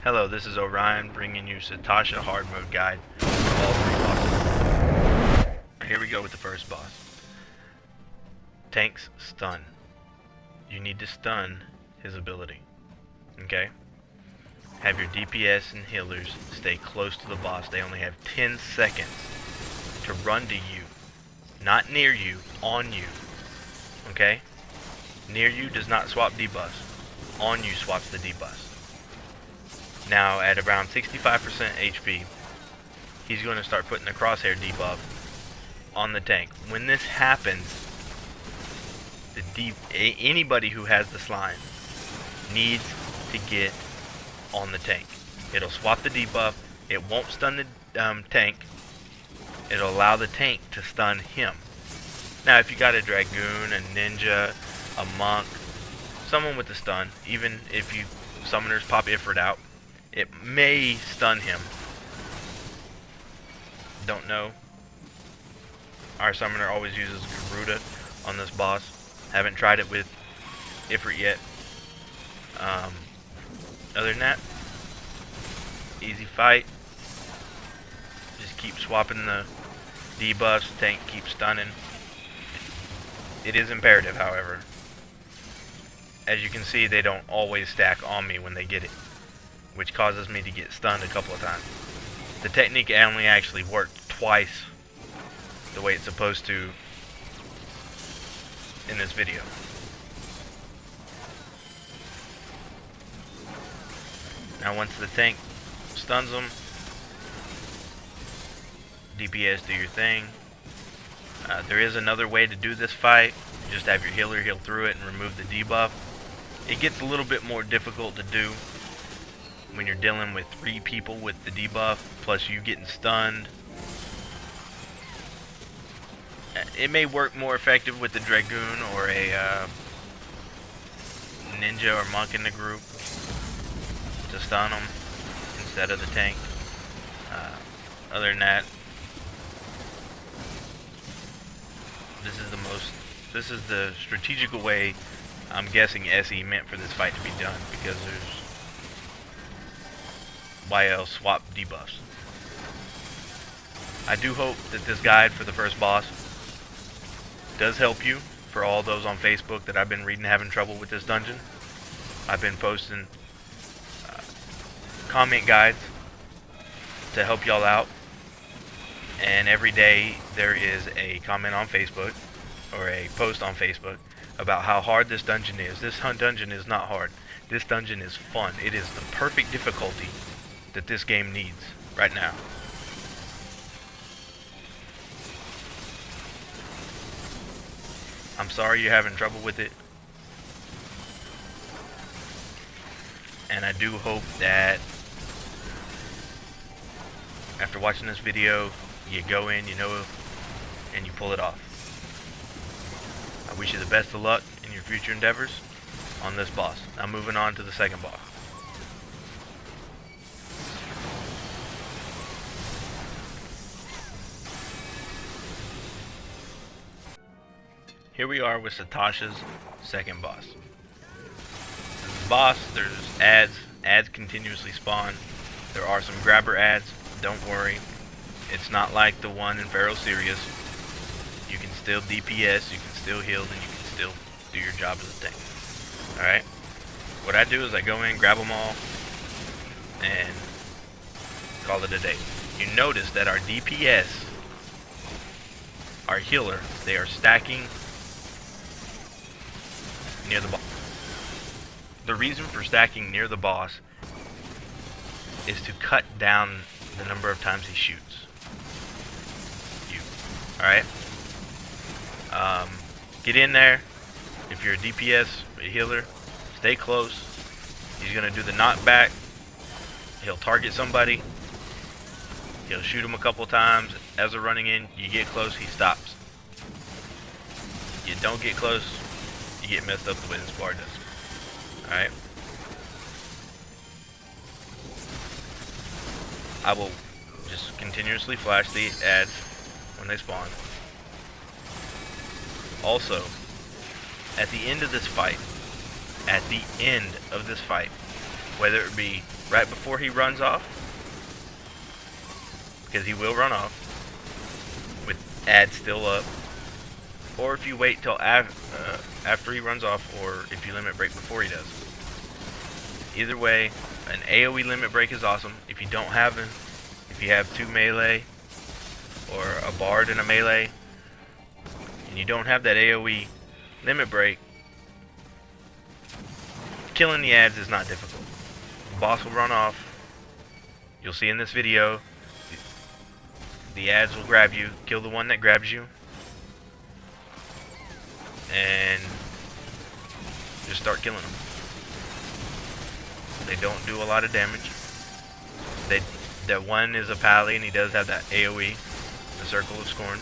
Hello, this is Orion bringing you Sastasha hard mode guide for all 3 bosses. Here we go with the first boss. Tank's stun. You need to stun his ability. Okay? Have your DPS and healers stay close to the boss. They only have 10 seconds to run to you. Not near you, on you. Okay? Near you does not swap debuffs. On you swaps the debuffs. Now at around 65% HP, he's going to start putting the crosshair debuff on the tank. When this happens, anybody who has the slime needs to get on the tank. It'll swap the debuff. It won't stun the tank. It'll allow the tank to stun him. Now if you got a dragoon, a ninja, a monk, someone with the stun, even if you summoners pop Ifrit out, it may stun him. Don't know. Our summoner always uses Garuda on this boss. Haven't tried it with Ifrit yet. Other than that, easy fight. Just keep swapping the debuffs. Tank keeps stunning. It is imperative, however. As you can see, they don't always stack on me when they get it, which causes me to get stunned a couple of times. The technique only actually worked twice the way it's supposed to in this video. Now once the tank stuns them, DPS do your thing. There is another way to do this fight. You just have your healer heal through it and remove the debuff. It gets a little bit more difficult to do when you're dealing with 3 people with the debuff, plus you getting stunned. It may work more effective with the dragoon or a ninja or monk in the group to stun them instead of the tank. Other than that, this is the strategical way I'm guessing SE meant for this fight to be done, because there's YL swap debuffs. I do hope that this guide for the first boss does help you. For all those on Facebook that I've been reading having trouble with this dungeon, I've been posting comment guides to help y'all out, and every day there is a comment on Facebook or a post on Facebook about how hard this dungeon is. This dungeon is not hard. This dungeon is fun. It is the perfect difficulty that this game needs right now. I'm sorry you're having trouble with it, and I do hope that after watching this video you go in, you know, and you pull it off. I wish you the best of luck in your future endeavors on this boss. Now moving on to the second boss. Here we are with Sastasha's second boss. This boss, there's ads. Ads continuously spawn. There are some grabber ads. Don't worry. It's not like the one in Pharaoh Sirius. You can still DPS, you can still heal, and you can still do your job as a tank. Alright? What I do is I go in, grab them all, and call it a day. You notice that our DPS, our healer, they are stacking near the boss. The reason for stacking near the boss is to cut down the number of times he shoots you. Alright? Get in there. If you're a DPS, a healer, stay close. He's going to do the knockback. He'll target somebody. He'll shoot him a couple times. As they're running in, you get close, he stops. You don't get close, you get messed up the way this bar does. Alright? I will just continuously flash the ads when they spawn. Also, at the end of this fight, whether it be right before he runs off, because he will run off with ads still up, or if you wait till after he runs off, or if you limit break before he does. Either way, an AoE limit break is awesome. If you don't have it, if you have 2 melee or a bard and a melee, and you don't have that AoE limit break, killing the ads is not difficult. The boss will run off. You'll see in this video, the ads will grab you, kill the one that grabs you, and just start killing them. They don't do a lot of damage. That one is a pally, and he does have that AoE, the Circle of Scorn.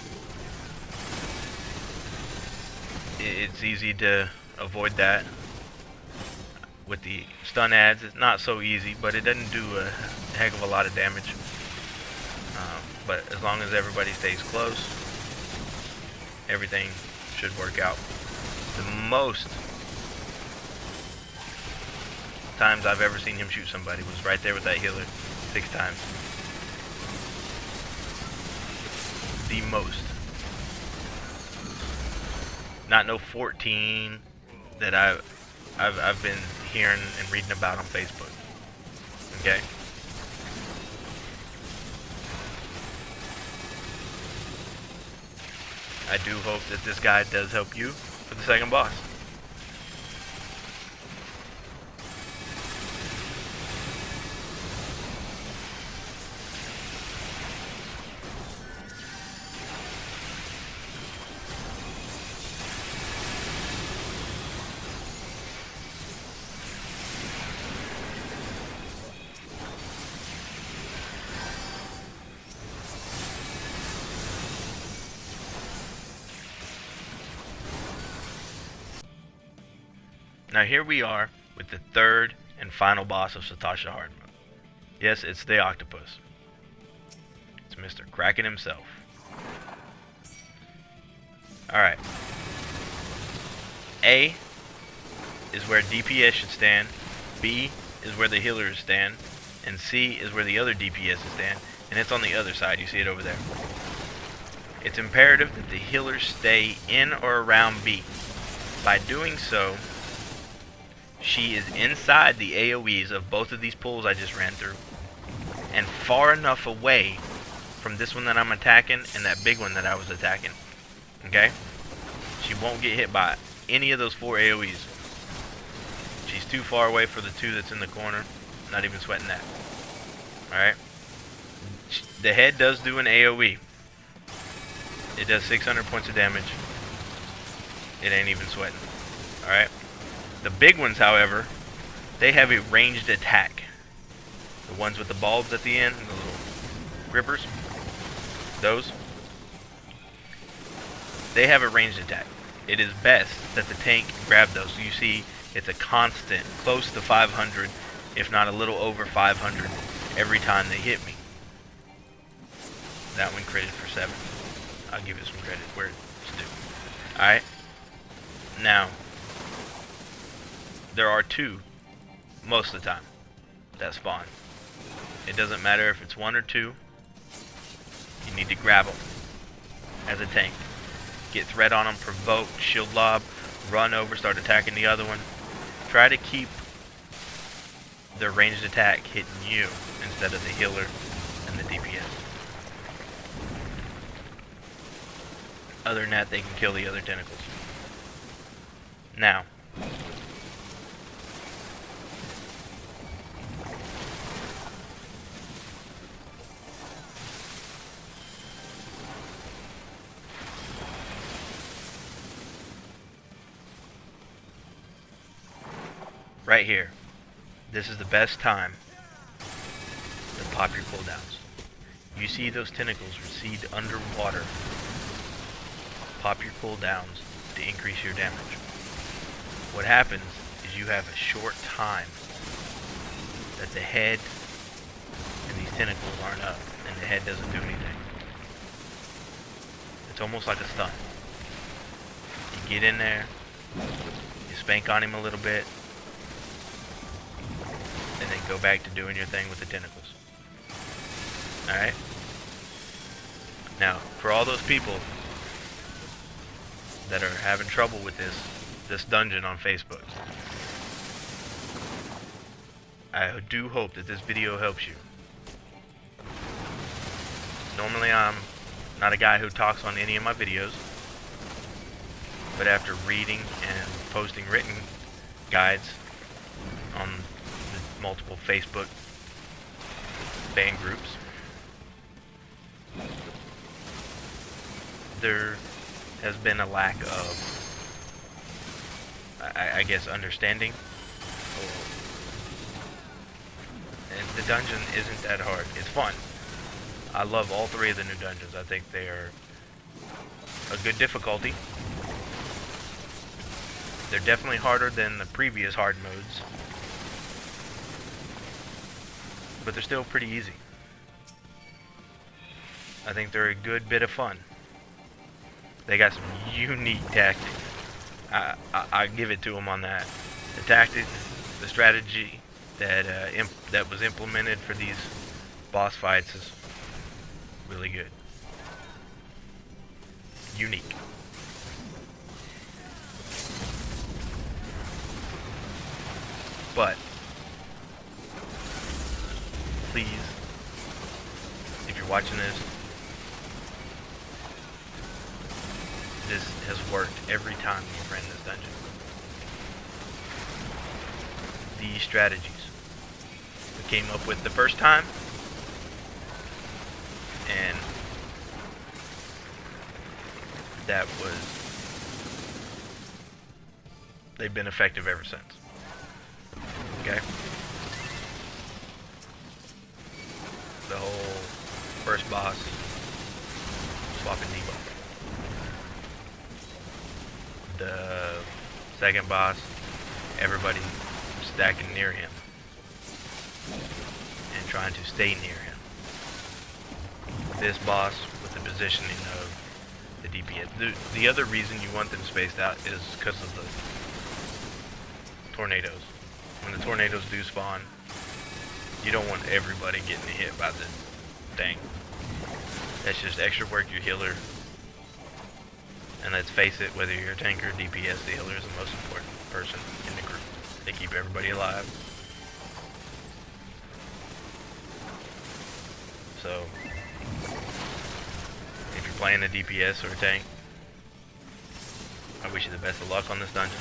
It's easy to avoid that. With the stun ads, it's not so easy, but it doesn't do a heck of a lot of damage. But as long as everybody stays close, everything should work out. The most times I've ever seen him shoot somebody was right there with that healer, 6 times. The most. Not no 14 that I've been hearing and reading about on Facebook. Okay? I do hope that this guide does help you for the second boss. Now here we are with the third and final boss of Sastasha Hard Mode. Yes, it's the octopus. It's Mr. Kraken himself. Alright. A is where DPS should stand, B is where the healers stand, and C is where the other DPS stand, and it's on the other side. You see it over there. It's imperative that the healers stay in or around B. By doing so, she is inside the AoEs of both of these pools I just ran through, and far enough away from this one that I'm attacking and that big one that I was attacking. Okay? She won't get hit by any of those 4 AoEs. She's too far away for the 2 that's in the corner. Not even sweating that. Alright? The head does do an AoE. It does 600 points of damage. It ain't even sweating. Alright? The big ones, however, they have a ranged attack. The ones with the bulbs at the end, the little grippers, those, they have a ranged attack. It is best that the tank grab those. So you see, it's a constant, close to 500, if not a little over 500, every time they hit me. That one critted for 7. I'll give it some credit where it's due. Alright? Now, there are 2 most of the time that spawn. It doesn't matter if it's 1 or 2. You need to grab them as a tank. Get threat on them, provoke, shield lob, run over, start attacking the other one. Try to keep their ranged attack hitting you instead of the healer and the DPS. Other than that, they can kill the other tentacles. Now, right here, this is the best time to pop your cooldowns. You see those tentacles recede underwater. Pop your cooldowns to increase your damage. What happens is you have a short time that the head and these tentacles aren't up, and the head doesn't do anything. It's almost like a stun. You get in there, you spank on him a little bit, and then go back to doing your thing with the tentacles. Alright? Now, for all those people that are having trouble with this dungeon on Facebook, I do hope that this video helps you. Normally I'm not a guy who talks on any of my videos, but after reading and posting written guides on the multiple Facebook fan groups, there has been a lack of, I guess, understanding. And the dungeon isn't that hard. It's fun. I love all three of the new dungeons. I think they are a good difficulty. They're definitely harder than the previous hard modes, but they're still pretty easy. I think they're a good bit of fun. They got some unique tactics. I give it to them on that. The tactics, the strategy that was implemented for these boss fights is really good. Unique. But please, if you're watching this has worked every time you've ran this dungeon. These strategies we came up with the first time, and they've been effective ever since. Okay? The whole first boss, swapping debuff. The second boss, everybody stacking near him and trying to stay near him. This boss with the positioning of the DPS. The other reason you want them spaced out is because of the tornadoes. When the tornadoes do spawn, you don't want everybody getting hit by the thing. That's just extra work your healer. And let's face it, whether you're a tanker or DPS, the healer is the most important person in the group. They keep everybody alive. So, if you're playing a DPS or a tank, I wish you the best of luck on this dungeon.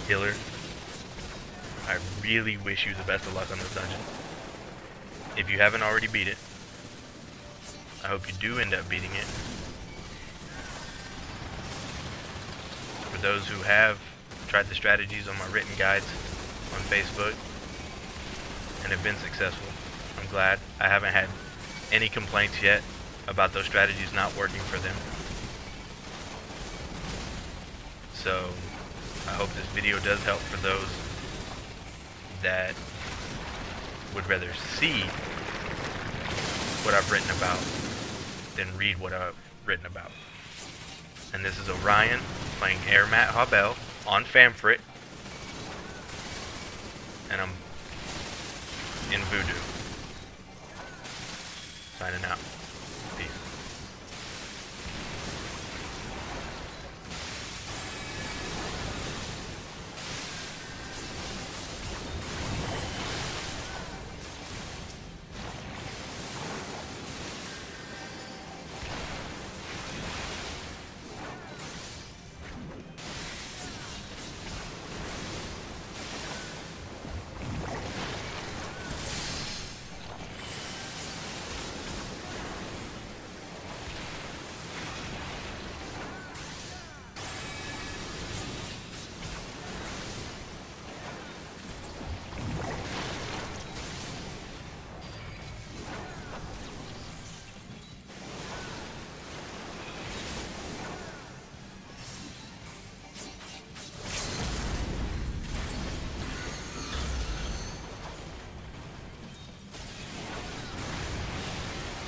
Healer, I really wish you the best of luck on this dungeon. If you haven't already beat it, I hope you do end up beating it. For those who have tried the strategies on my written guides on Facebook and have been successful, I'm glad. I haven't had any complaints yet about those strategies not working for them. So I hope this video does help for those that would rather see what I've written about than read what I've written about. And this is Orion playing Airmat Habel on Famfrit, and I'm in Voodoo. Signing out.